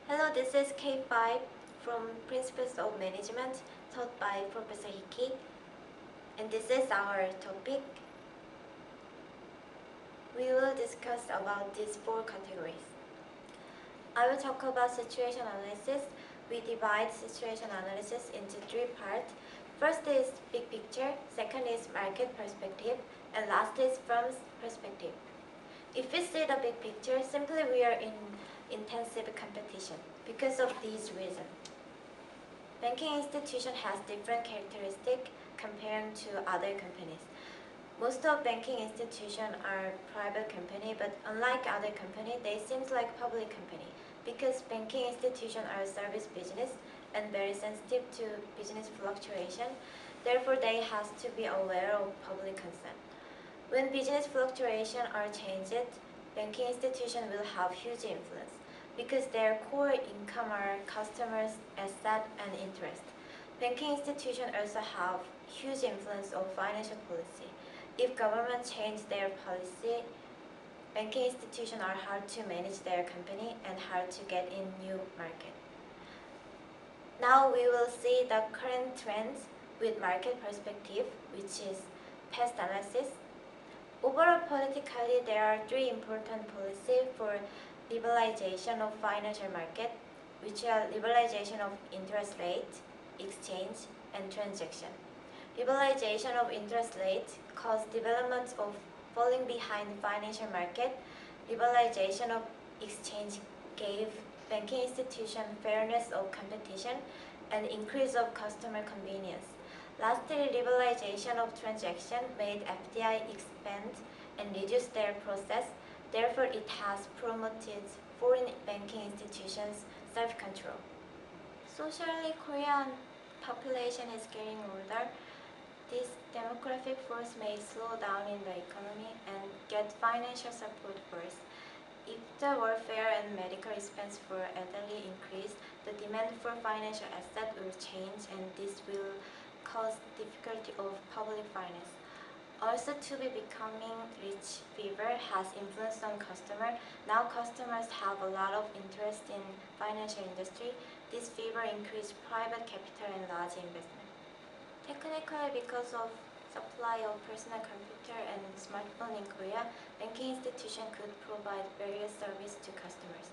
Hello, this is K5 from Principles of Management taught by Professor Hiki, and this is our topic. We will discuss about these four categories. I will talk about situation analysis. We divide situation analysis into three parts. First is big picture, second is market perspective, and last is firm's perspective. If we see the big picture, simply we are in intensive competition because of these reasons. Banking institution has different characteristics compared to other companies. Most of banking institutions are private company, but unlike other company, they seem like public company because banking institutions are service business and very sensitive to business fluctuation. Therefore, they have to be aware of public concern. When business fluctuation are changed, banking institution will have huge influence because their core income are customers' asset and interest. Banking institutions also have huge influence on financial policy. If government change their policy, banking institutions are hard to manage their company and hard to get in new market. Now we will see the current trends with market perspective, which is past analysis. Overall, politically, there are three important policies for liberalization of financial market, which are liberalization of interest rate, exchange, and transaction. Liberalization of interest rate caused development of falling behind financial market. Liberalization of exchange gave banking institution fairness of competition and increase of customer convenience. Lastly, liberalization of transaction made FDI expand and reduce their process. Therefore, it has promoted foreign banking institutions' self-control. Socially, Korean population is getting older. This demographic force may slow down in the economy and get financial support first. If the welfare and medical expense for elderly increase, the demand for financial asset will change and this will cause difficulty of public finance. Also, to be becoming rich fever has influence on customer. Now customers have a lot of interest in financial industry. This fever increase private capital and large investment. Technically, because of supply of personal computer and smartphone in Korea, banking institution could provide various services to customers.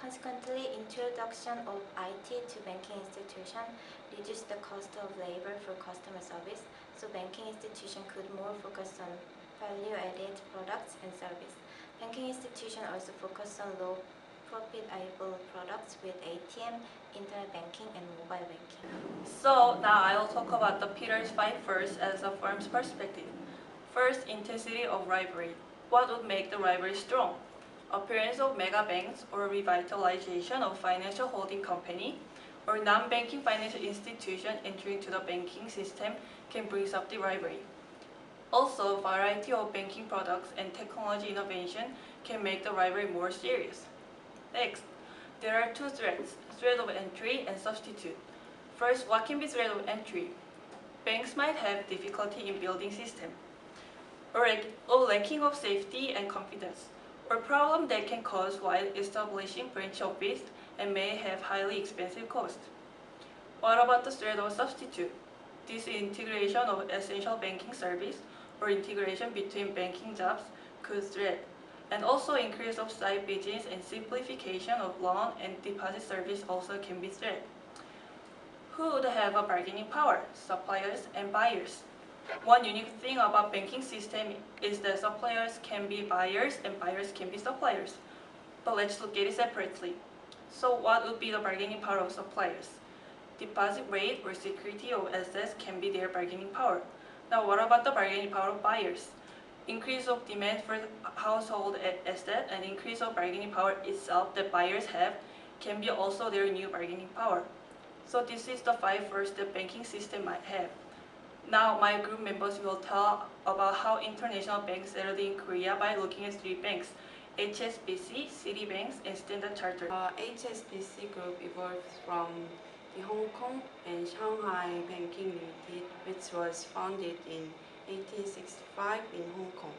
Consequently, introduction of IT to banking institution reduced the cost of labor for customer service, so banking institution could more focus on value-added products and service. Banking institution also focus on low profitable products with ATM, internet banking, and mobile banking. So now I will talk about the Peter's 5 first as a firm's perspective. First, intensity of rivalry. What would make the rivalry strong? Appearance of mega banks or revitalization of financial holding company or non-banking financial institution entering to the banking system can bring up the rivalry. Also, variety of banking products and technology innovation can make the rivalry more serious. Next, there are two threats, threat of entry and substitute. First, what can be threat of entry? Banks might have difficulty in building system, or lacking of safety and confidence, or problem that can cause while establishing branch office and may have highly expensive cost. What about the threat of substitute? This integration of essential banking service or integration between banking jobs could threat, and also increase of side business and simplification of loan and deposit service also can be threat. Who would have a bargaining power? Suppliers and buyers. One unique thing about banking system is that suppliers can be buyers and buyers can be suppliers. But let's look at it separately. So what would be the bargaining power of suppliers? Deposit rate or security of assets can be their bargaining power. Now what about the bargaining power of buyers? Increase of demand for household asset and increase of bargaining power itself that buyers have can be also their new bargaining power. So this is the 5 first the banking system might have. Now my group members will tell about how international banks settled in Korea by looking at 3 banks, HSBC, Citibank, and Standard Chartered. HSBC Group evolved from the Hong Kong and Shanghai Banking Limited, which was founded in 1865 in Hong Kong,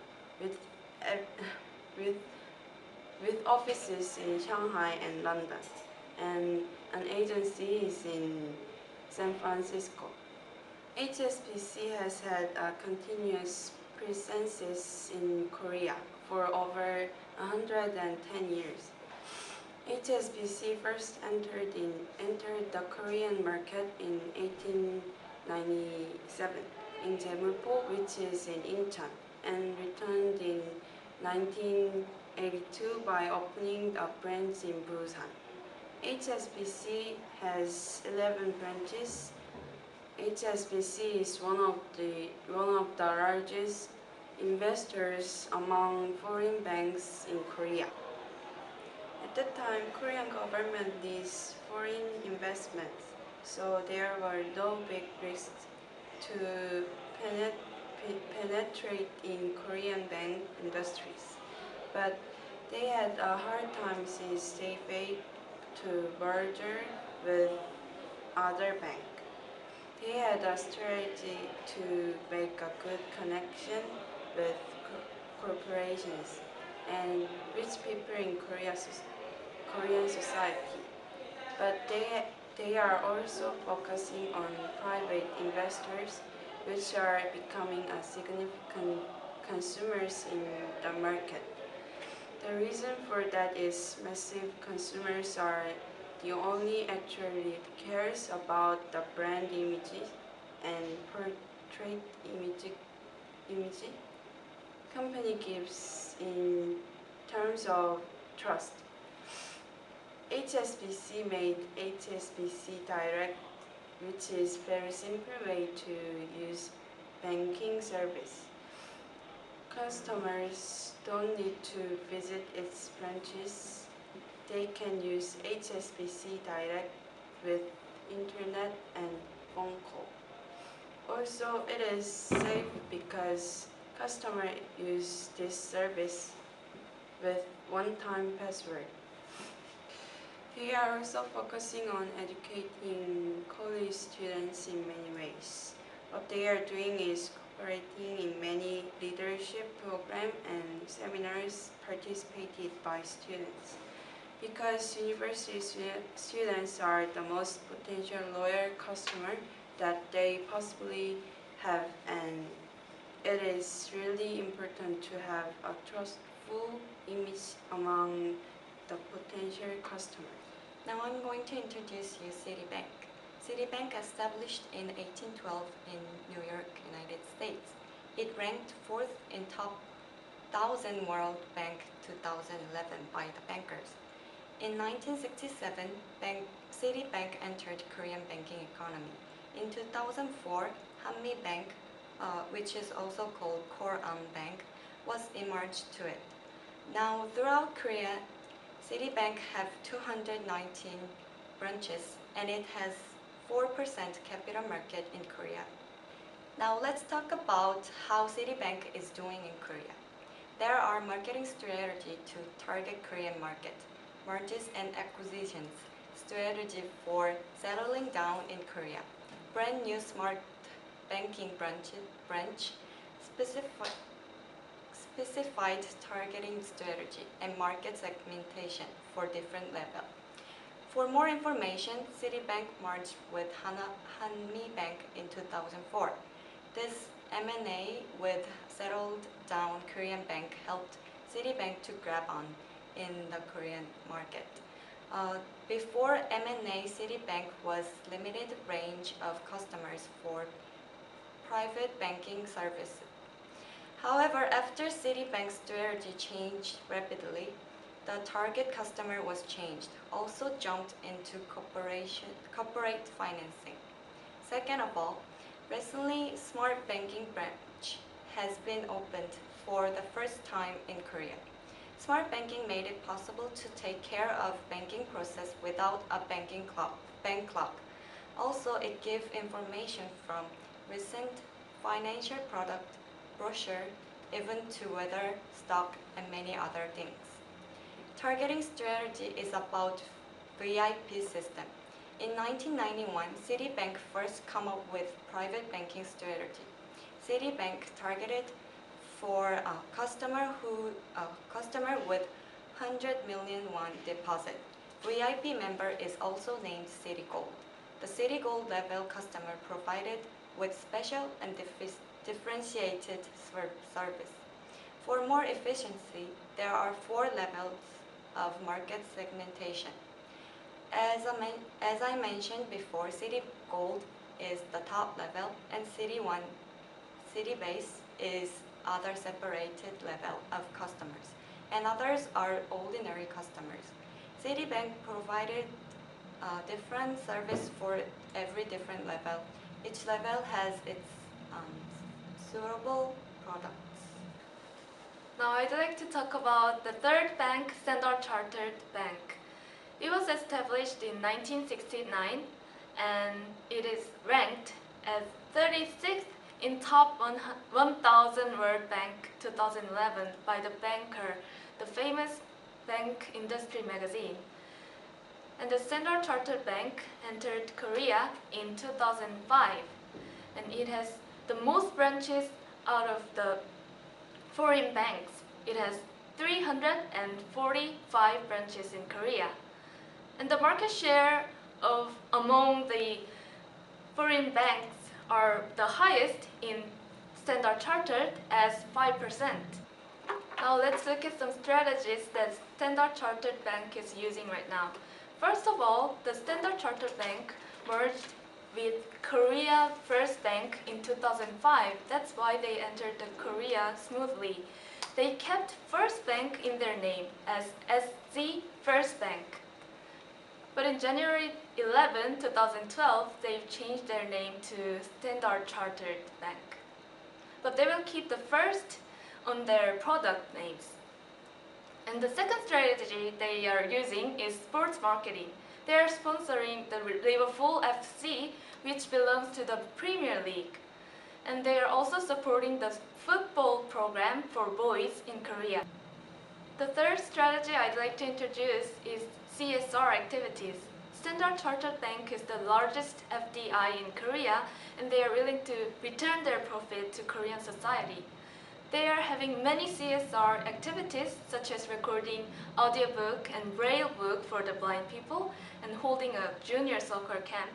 with offices in Shanghai and London. and an agency is in San Francisco. HSBC has had a continuous presence in Korea for over 110 years. HSBC first entered the Korean market in 1897 in Jaemulpo, which is in Incheon, and returned in 1982 by opening a branch in Busan. HSBC has 11 branches. HSBC is one of the largest investors among foreign banks in Korea. At that time, Korean government needs foreign investments, so there were no big risks to penetrate in Korean bank industries. But they had a hard time since they failed to merger with other banks. They had a strategy to make a good connection with corporations and rich people in Korean society. But they are also focusing on private investors, which are becoming a significant consumers in the market. The reason for that is massive consumers are the only actually cares about the brand image and portrait image company gives in terms of trust. HSBC made HSBC Direct, which is very simple way to use banking service. Customers don't need to visit its branches. They can use HSBC Direct with internet and phone call. Also, it is safe because customers use this service with one-time password. We are also focusing on educating college students in many ways. What they are doing is cooperating in many leadership programs and seminars participated by students. Because university students are the most potential loyal customer that they possibly have, and it is really important to have a trustful image among the potential customers. Now I'm going to introduce you Citibank. Citibank established in 1812 in New York, United States. It ranked 4th in top 1000 World Bank 2011 by the bankers. In 1967, Citibank entered Korean banking economy. In 2004, Hanmi Bank, which is also called Korean Bank, was emerged to it. Now, throughout Korea, Citibank have 219 branches and it has 4% capital market in Korea. Now let's talk about how Citibank is doing in Korea. There are marketing strategy to target Korean market, mergers and acquisitions, strategy for settling down in Korea, brand new smart banking branch, specified targeting strategy, and market segmentation for different levels. For more information, Citibank merged with Hanmi Bank in 2004. This M&A with settled down Korean bank helped Citibank to grab on in the Korean market. Before M&A, Citibank was limited range of customers for private banking services. However, after Citibank's strategy changed rapidly, the target customer was changed, also jumped into corporate financing. Second of all, recently Smart Banking branch has been opened for the first time in Korea. Smart Banking made it possible to take care of banking process without a bank clock. Also, it gives information from recent financial product, brochure, even to weather, stock, and many other things. Targeting strategy is about VIP system. In 1991, Citibank first came up with private banking strategy. Citibank targeted for a customer with 100 million won deposit, VIP member is also named City Gold. The City Gold level customer provided with special and differentiated service. For more efficiency, there are 4 levels of market segmentation. As I mentioned before, City Gold is the top level and City Base is other separated level of customers, and others are ordinary customers. Citibank provided different service for every different level. Each level has its suitable products. Now I'd like to talk about the third bank, Standard Chartered Bank. It was established in 1969 and it is ranked as 36th in top 1000 World Bank 2011 by The Banker, the famous bank industry magazine. And the Standard Chartered Bank entered Korea in 2005, and it has the most branches out of the foreign banks. It has 345 branches in Korea. And the market share among the foreign banks are the highest in Standard Chartered as 5%. Now let's look at some strategies that Standard Chartered Bank is using right now. First of all, the Standard Chartered Bank merged with Korea First Bank in 2005. That's why they entered the Korea smoothly. They kept First Bank in their name as SC First Bank. But in January 11, 2012, they've changed their name to Standard Chartered Bank. But they will keep the first on their product names. And the second strategy they are using is sports marketing. They are sponsoring the Liverpool FC, which belongs to the Premier League. And they are also supporting the football program for boys in Korea. The third strategy I'd like to introduce is CSR activities. Standard Chartered Bank is the largest FDI in Korea, and they are willing to return their profit to Korean society. They are having many CSR activities, such as recording audiobook and braille book for the blind people, and holding a junior soccer camp,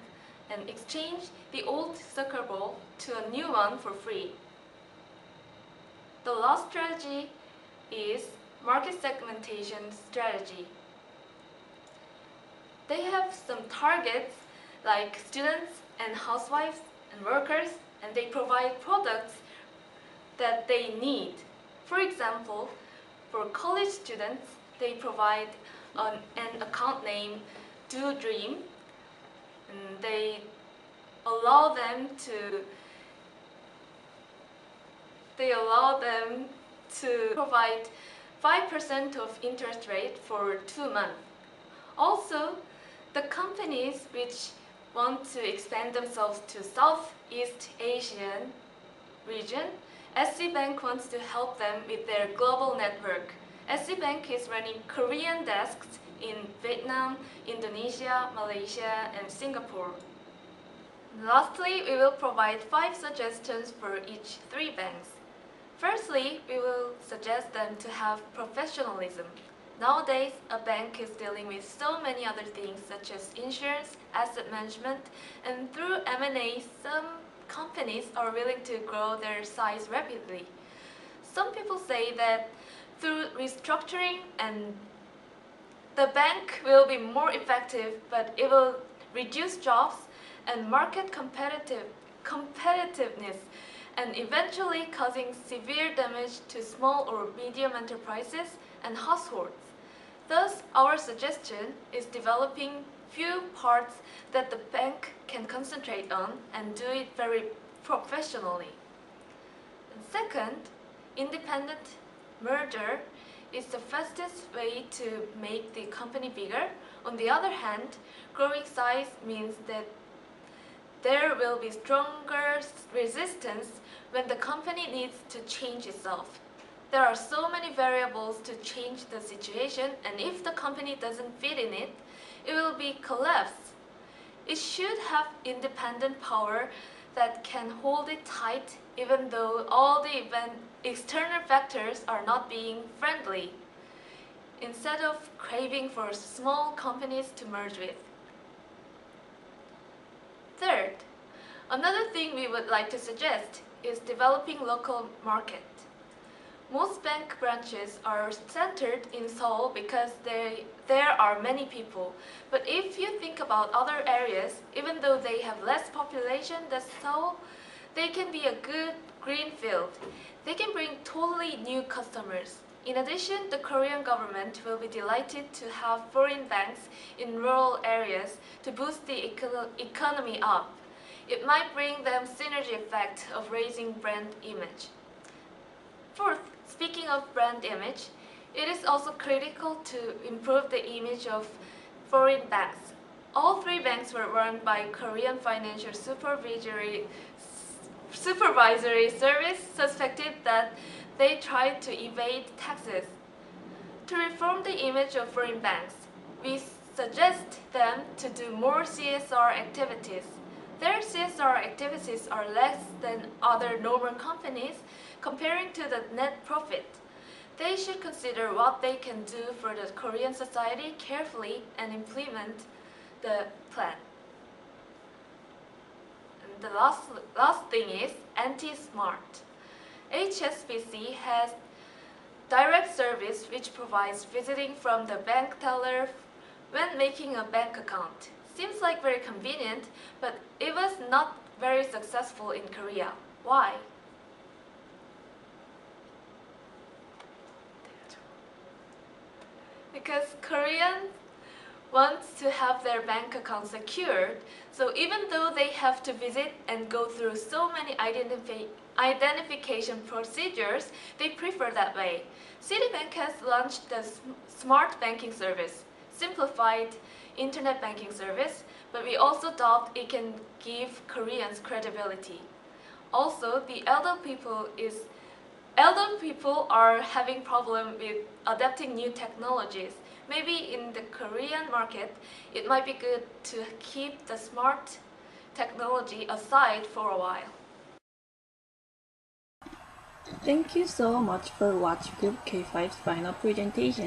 and exchange the old soccer ball to a new one for free. The last strategy is market segmentation strategy. They have some targets like students and housewives and workers, and they provide products that they need. For example, for college students, they provide an account name Do Dream, and they allow them to provide 5% of interest rate for 2 months. Also, the companies which want to expand themselves to Southeast Asian region, SC Bank wants to help them with their global network. SC Bank is running Korean desks in Vietnam, Indonesia, Malaysia, and Singapore. Lastly, we will provide 5 suggestions for each 3 banks. Firstly, we will suggest them to have professionalism. Nowadays, a bank is dealing with so many other things such as insurance, asset management, and through M&A, some companies are willing to grow their size rapidly. Some people say that through restructuring and the bank will be more effective, but it will reduce jobs and market competitiveness, and eventually causing severe damage to small or medium enterprises and households. Thus, our suggestion is developing few parts that the bank can concentrate on and do it very professionally. And second, independent merger is the fastest way to make the company bigger. On the other hand, growing size means that there will be stronger resistance when the company needs to change itself. There are so many variables to change the situation, and if the company doesn't fit in it, it will be collapsed. It should have independent power that can hold it tight even though all the external factors are not being friendly. instead of craving for small companies to merge with. Third, another thing we would like to suggest is developing local market. Most bank branches are centered in Seoul because there are many people. But if you think about other areas, even though they have less population than Seoul, they can be a good green field. They can bring totally new customers. In addition, the Korean government will be delighted to have foreign banks in rural areas to boost the economy up. It might bring them synergy effect of raising brand image. Fourth, speaking of brand image, it is also critical to improve the image of foreign banks. All three banks were run by Korean Financial Supervisory Service suspected that they tried to evade taxes. To reform the image of foreign banks, we suggest them to do more CSR activities. Their CSR activities are less than other normal companies comparing to the net profit. They should consider what they can do for the Korean society carefully and implement the plan. And the last thing is anti-smart. HSBC has direct service which provides visiting from the bank teller when making a bank account. Seems like very convenient, but it was not very successful in Korea. Why? Because Koreans want to have their bank account secured, so even though they have to visit and go through so many identification procedures, they prefer that way. Citibank has launched the Smart Banking Service, simplified internet banking service, but we also doubt it can give Koreans credibility. Also, the elder people are having problem with adapting new technologies. Maybe in the Korean market, it might be good to keep the smart technology aside for a while. Thank you so much for watching Group K5's final presentation.